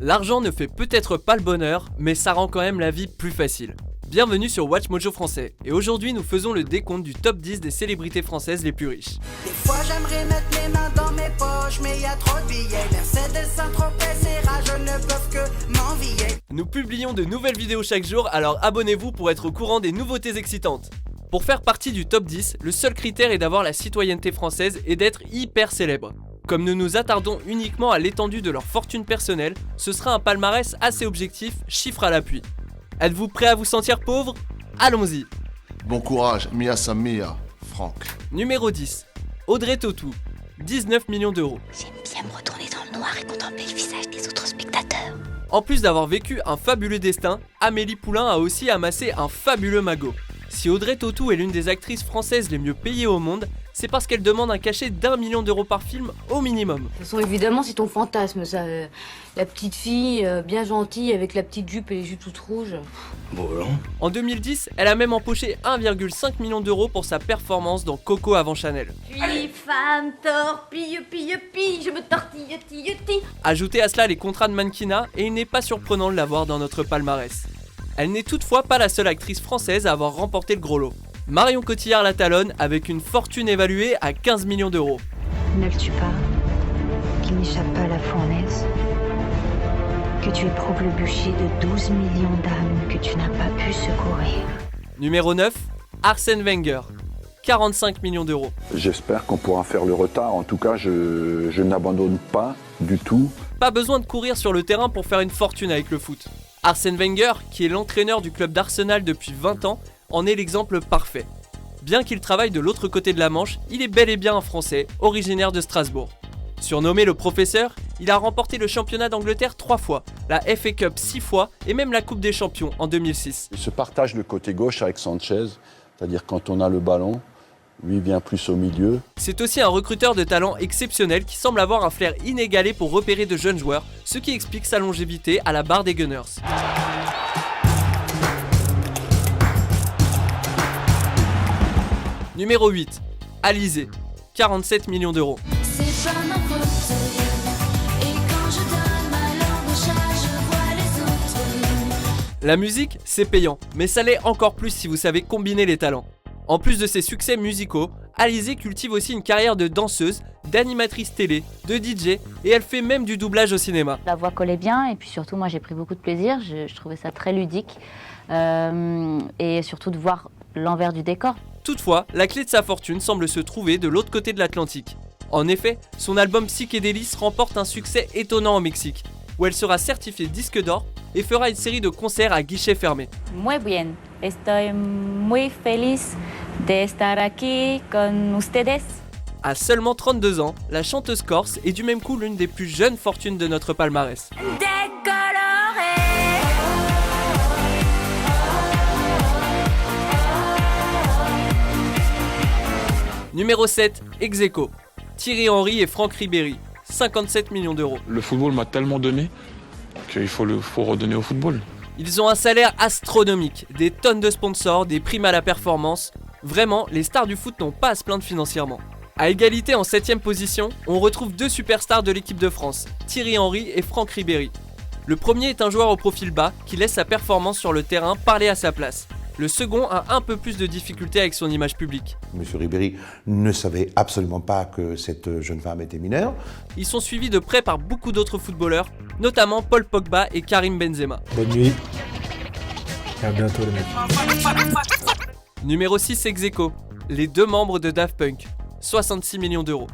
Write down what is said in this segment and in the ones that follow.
L'argent ne fait peut-être pas le bonheur, mais ça rend quand même la vie plus facile. Bienvenue sur Watch Mojo français, et aujourd'hui nous faisons le décompte du top 10 des célébrités françaises les plus riches. Des fois j'aimerais mettre les mains dans mes poches, mais y a trop de billets. Mercedes, Saint-Tropez, ces rageux ne peuvent que m'envier. Nous publions de nouvelles vidéos chaque jour, alors abonnez-vous pour être au courant des nouveautés excitantes. Pour faire partie du top 10, le seul critère est d'avoir la citoyenneté française et d'être hyper célèbre. Comme nous nous attardons uniquement à l'étendue de leur fortune personnelle, ce sera un palmarès assez objectif, chiffres à l'appui. Êtes-vous prêt à vous sentir pauvre? Allons-y. Bon courage, Mia Samia, Franck. Numéro 10. Audrey Tautou, 19 millions d'euros. J'aime bien me retourner dans le noir et contempler le visage des autres spectateurs. En plus d'avoir vécu un fabuleux destin, Amélie Poulain a aussi amassé un fabuleux magot. Si Audrey Tautou est l'une des actrices françaises les mieux payées au monde, c'est parce qu'elle demande un cachet d'1 million d'euros par film au minimum. De toute façon, évidemment, c'est ton fantasme, ça. La petite fille, bien gentille, avec la petite jupe et les jupes toutes rouges. Bon, non. En 2010, elle a même empoché 1,5 million d'euros pour sa performance dans Coco avant Chanel. Puis, femme, torpille, pille, je me tortille, tille. Ajoutez à cela les contrats de mannequinat et il n'est pas surprenant de la voir dans notre palmarès. Elle n'est toutefois pas la seule actrice française à avoir remporté le gros lot. Marion Cotillard la talonne avec une fortune évaluée à 15 millions d'euros. Ne le tue pas, qu'il n'échappe pas à la fournaise, que tu éprouves le bûcher de 12 millions d'âmes que tu n'as pas pu secourir. Numéro 9, Arsène Wenger, 45 millions d'euros. J'espère qu'on pourra faire le retard. En tout cas, je n'abandonne pas du tout. Pas besoin de courir sur le terrain pour faire une fortune avec le foot. Arsène Wenger, qui est l'entraîneur du club d'Arsenal depuis 20 ans, en est l'exemple parfait. Bien qu'il travaille de l'autre côté de la Manche, il est bel et bien un Français, originaire de Strasbourg. Surnommé le professeur, il a remporté le championnat d'Angleterre 3 fois, la FA Cup 6 fois et même la Coupe des Champions en 2006. Il se partage le côté gauche avec Sanchez, c'est-à-dire quand on a le ballon, lui vient plus au milieu. C'est aussi un recruteur de talent exceptionnel qui semble avoir un flair inégalé pour repérer de jeunes joueurs, ce qui explique sa longévité à la barre des Gunners. Numéro 8. Alizée, 47 millions d'euros. La musique, c'est payant, mais ça l'est encore plus si vous savez combiner les talents. En plus de ses succès musicaux, Alizée cultive aussi une carrière de danseuse, d'animatrice télé, de DJ et elle fait même du doublage au cinéma. La voix collait bien et puis surtout moi j'ai pris beaucoup de plaisir, je trouvais ça très ludique et surtout de voir l'envers du décor. Toutefois, la clé de sa fortune semble se trouver de l'autre côté de l'Atlantique. En effet, son album Psychédélis remporte un succès étonnant au Mexique, où elle sera certifiée disque d'or et fera une série de concerts à guichet fermé. Muy bien, estoy muy feliz de estar aquí con ustedes. À seulement 32 ans, la chanteuse corse est du même coup l'une des plus jeunes fortunes de notre palmarès. Numéro 7, ex aequo, Thierry Henry et Franck Ribéry, 57 millions d'euros. Le football m'a tellement donné qu'il faut redonner au football. Ils ont un salaire astronomique, des tonnes de sponsors, des primes à la performance. Vraiment, les stars du foot n'ont pas à se plaindre financièrement. À égalité en 7ème position, on retrouve deux superstars de l'équipe de France, Thierry Henry et Franck Ribéry. Le premier est un joueur au profil bas qui laisse sa performance sur le terrain parler à sa place. Le second a un peu plus de difficultés avec son image publique. Monsieur Ribéry ne savait absolument pas que cette jeune femme était mineure. Ils sont suivis de près par beaucoup d'autres footballeurs, notamment Paul Pogba et Karim Benzema. Bonne nuit. Et à bientôt les mecs. Numéro 6 ex aequo, les deux membres de Daft Punk, 66 millions d'euros.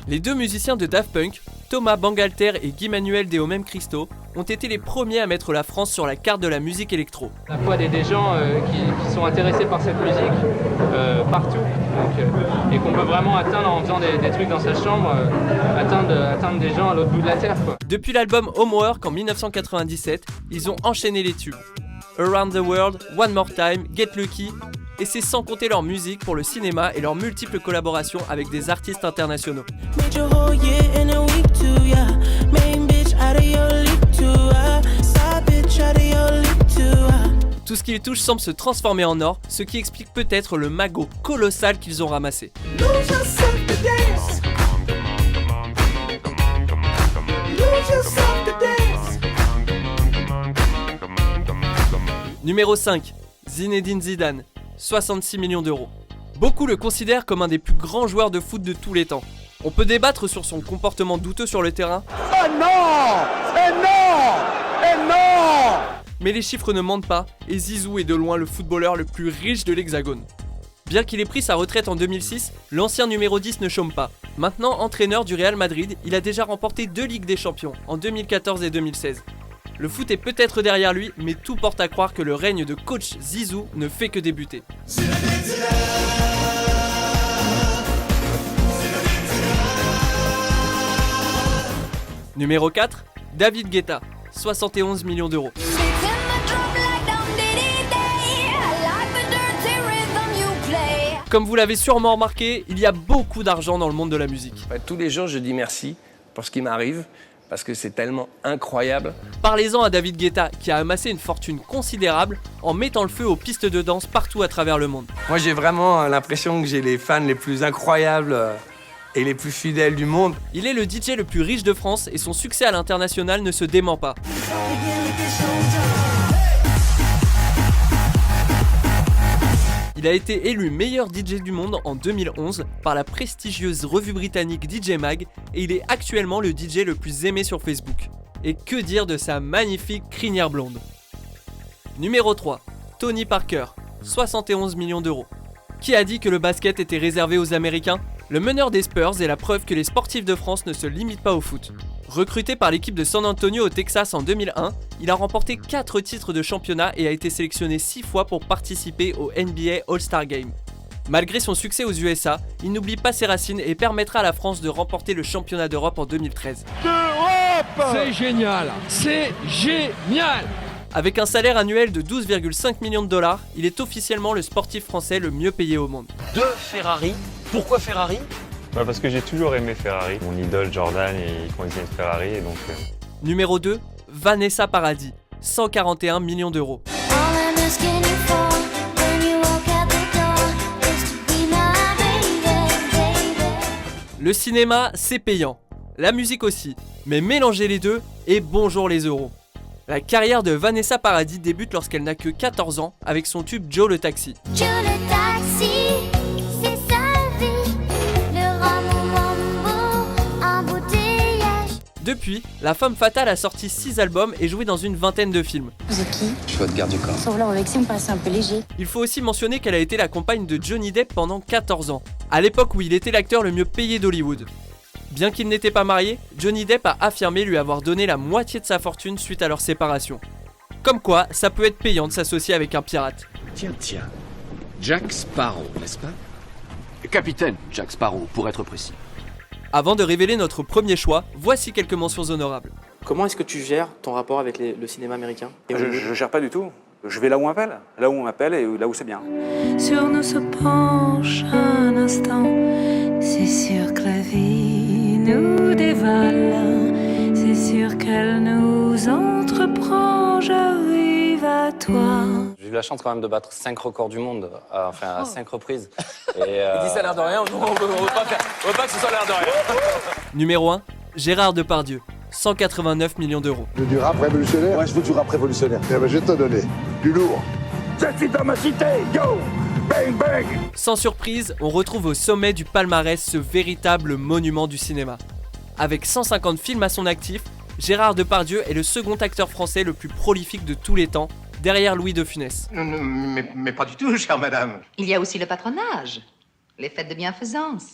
Les deux musiciens de Daft Punk, Thomas Bangalter et Guy Manuel de Homem Christo, ont été les premiers à mettre la France sur la carte de la musique électro. À la fois des gens qui sont intéressés par cette musique partout et qu'on peut vraiment atteindre en faisant des trucs dans sa chambre, atteindre des gens à l'autre bout de la terre, quoi. Depuis l'album Homework en 1997, ils ont enchaîné les tubes. Around the World, One More Time, Get Lucky, et c'est sans compter leur musique pour le cinéma et leurs multiples collaborations avec des artistes internationaux. Tout ce qu'ils touchent semble se transformer en or, ce qui explique peut-être le magot colossal qu'ils ont ramassé. to dance. Lose yourself to dance. Numéro 5. Zinedine Zidane, 66 millions d'euros. Beaucoup le considèrent comme un des plus grands joueurs de foot de tous les temps. On peut débattre sur son comportement douteux sur le terrain. Oh non! Eh non! Eh non! Mais les chiffres ne mentent pas, et Zizou est de loin le footballeur le plus riche de l'Hexagone. Bien qu'il ait pris sa retraite en 2006, l'ancien numéro 10 ne chôme pas. Maintenant entraîneur du Real Madrid, il a déjà remporté 2 Ligues des Champions, en 2014 et 2016. Le foot est peut-être derrière lui, mais tout porte à croire que le règne de coach Zizou ne fait que débuter. Numéro 4, David Guetta, 71 millions d'euros. Comme vous l'avez sûrement remarqué, il y a beaucoup d'argent dans le monde de la musique. Tous les jours, je dis merci pour ce qui m'arrive, parce que c'est tellement incroyable. Parlez-en à David Guetta, qui a amassé une fortune considérable en mettant le feu aux pistes de danse partout à travers le monde. Moi, j'ai vraiment l'impression que j'ai les fans les plus incroyables et les plus fidèles du monde. Il est le DJ le plus riche de France et son succès à l'international ne se dément pas. Il a été élu meilleur DJ du monde en 2011 par la prestigieuse revue britannique DJ Mag et il est actuellement le DJ le plus aimé sur Facebook. Et que dire de sa magnifique crinière blonde. Numéro 3, Tony Parker, 71 millions d'euros. Qui a dit que le basket était réservé aux Américains ? Le meneur des Spurs est la preuve que les sportifs de France ne se limitent pas au foot. Recruté par l'équipe de San Antonio au Texas en 2001, il a remporté 4 titres de championnat et a été sélectionné 6 fois pour participer au NBA All-Star Game. Malgré son succès aux USA, il n'oublie pas ses racines et permettra à la France de remporter le championnat d'Europe en 2013. C'est génial! C'est génial! Avec un salaire annuel de 12,5 millions de dollars, il est officiellement le sportif français le mieux payé au monde. 2 Ferrari. Pourquoi Ferrari ? Parce que j'ai toujours aimé Ferrari. Mon idole Jordan, il conduisait une Ferrari et donc... Numéro 2, Vanessa Paradis, 141 millions d'euros. Le cinéma, c'est payant. La musique aussi. Mais mélangez les deux et bonjour les euros. La carrière de Vanessa Paradis débute lorsqu'elle n'a que 14 ans avec son tube Joe le Taxi. Joe le Taxi, c'est sa vie, le rhum embouteillage. Depuis, la femme fatale a sorti 6 albums et joué dans une vingtaine de films. Vous êtes qui ? Je suis votre garde du corps. Sauf là, avec ça, me paraissait un peu léger. Il faut aussi mentionner qu'elle a été la compagne de Johnny Depp pendant 14 ans, à l'époque où il était l'acteur le mieux payé d'Hollywood. Bien qu'il n'était pas marié, Johnny Depp a affirmé lui avoir donné la moitié de sa fortune suite à leur séparation. Comme quoi, ça peut être payant de s'associer avec un pirate. Tiens, Jack Sparrow, n'est-ce pas ? Capitaine Jack Sparrow, pour être précis. Avant de révéler notre premier choix, voici quelques mentions honorables. Comment est-ce que tu gères ton rapport avec le cinéma américain ? Je gère pas du tout. Je vais là où on m'appelle et là où c'est bien. Sur nous se penche un instant, c'est sûr que la vie nous dévale, c'est sûr qu'elle nous entreprend, j'arrive à toi. J'ai eu la chance quand même de battre 5 records du monde, à 5 reprises. Et Il dit ça a l'air de rien, on veut pas que ce soit l'air de rien. Numéro 1, Gérard Depardieu, 189 millions d'euros. Tu veux du rap révolutionnaire ? Ouais, je veux du rap révolutionnaire. Eh ben, je vais te donner. Du lourd. Je suis dans ma cité, go! Bang, bang! Sans surprise, on retrouve au sommet du palmarès ce véritable monument du cinéma. Avec 150 films à son actif, Gérard Depardieu est le second acteur français le plus prolifique de tous les temps, derrière Louis de Funès. Mais pas du tout, chère madame. Il y a aussi le patronage, les fêtes de bienfaisance.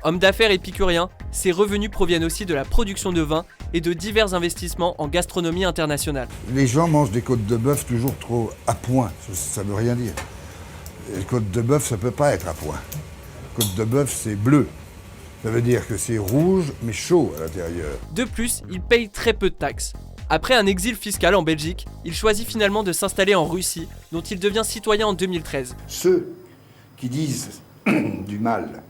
Homme d'affaires épicurien, ses revenus proviennent aussi de la production de vin et de divers investissements en gastronomie internationale. Les gens mangent des côtes de bœuf toujours trop à point, ça veut rien dire. Les côtes de bœuf, ça peut pas être à point. Côte de bœuf, c'est bleu. Ça veut dire que c'est rouge, mais chaud à l'intérieur. De plus, il paye très peu de taxes. Après un exil fiscal en Belgique, il choisit finalement de s'installer en Russie, dont il devient citoyen en 2013. Ceux qui disent du mal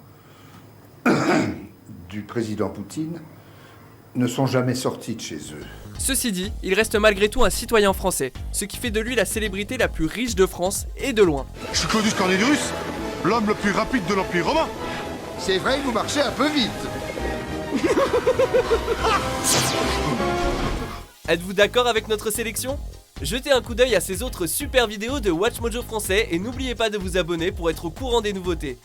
du président Poutine ne sont jamais sortis de chez eux. Ceci dit, il reste malgré tout un citoyen français, ce qui fait de lui la célébrité la plus riche de France et de loin. Je suis Claudius Cornelius, l'homme le plus rapide de l'Empire romain. C'est vrai que vous marchez un peu vite. Êtes-vous d'accord avec notre sélection ? Jetez un coup d'œil à ces autres super vidéos de WatchMojo français et n'oubliez pas de vous abonner pour être au courant des nouveautés.